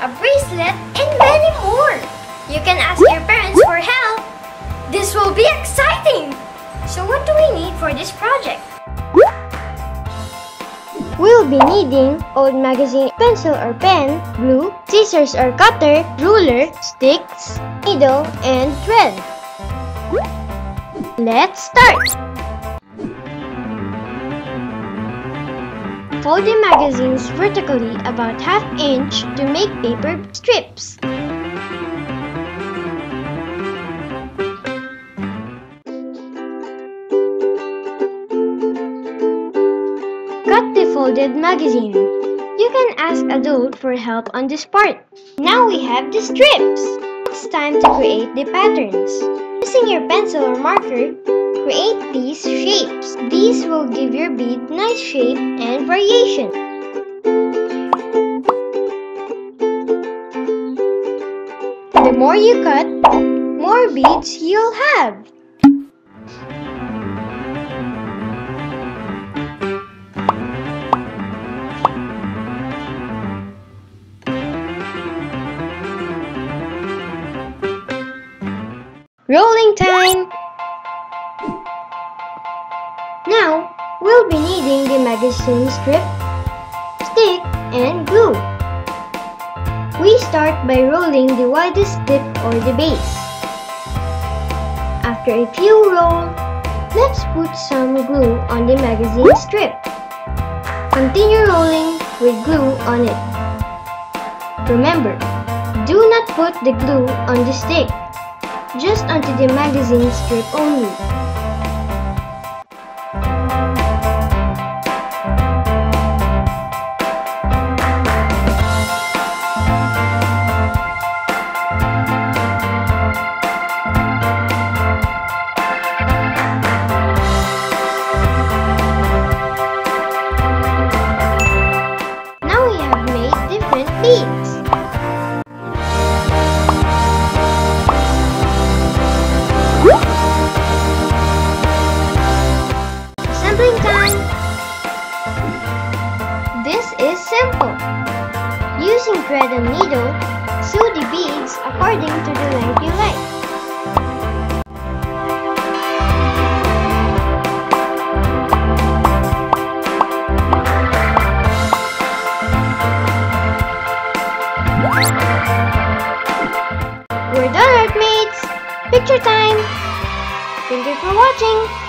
a bracelet, and many more. You can ask your parents for help. This will be exciting! So what do we need for this project? We'll be needing old magazine, pencil or pen, glue, scissors or cutter, ruler, sticks, needle, and thread. Let's start! Fold the magazines vertically about ½ inch to make paper strips. Cut the folded magazine. You can ask adult for help on this part. Now we have the strips. It's time to create the patterns. Using your pencil or marker, create these shapes. These will give your bead nice shape and variation. The more you cut, more beads you'll have. Rolling time! Now, we'll be needing the magazine strip, stick, and glue. We start by rolling the widest tip or the base. After a few rolls, let's put some glue on the magazine strip. Continue rolling with glue on it. Remember, do not put the glue on the stick, just onto the magazine strip only. Now we have made different beads. Assembling time! This is simple. Using thread and needle, sew the beads according to the length you like. We're done, Artmates! Picture time! Thank you for watching!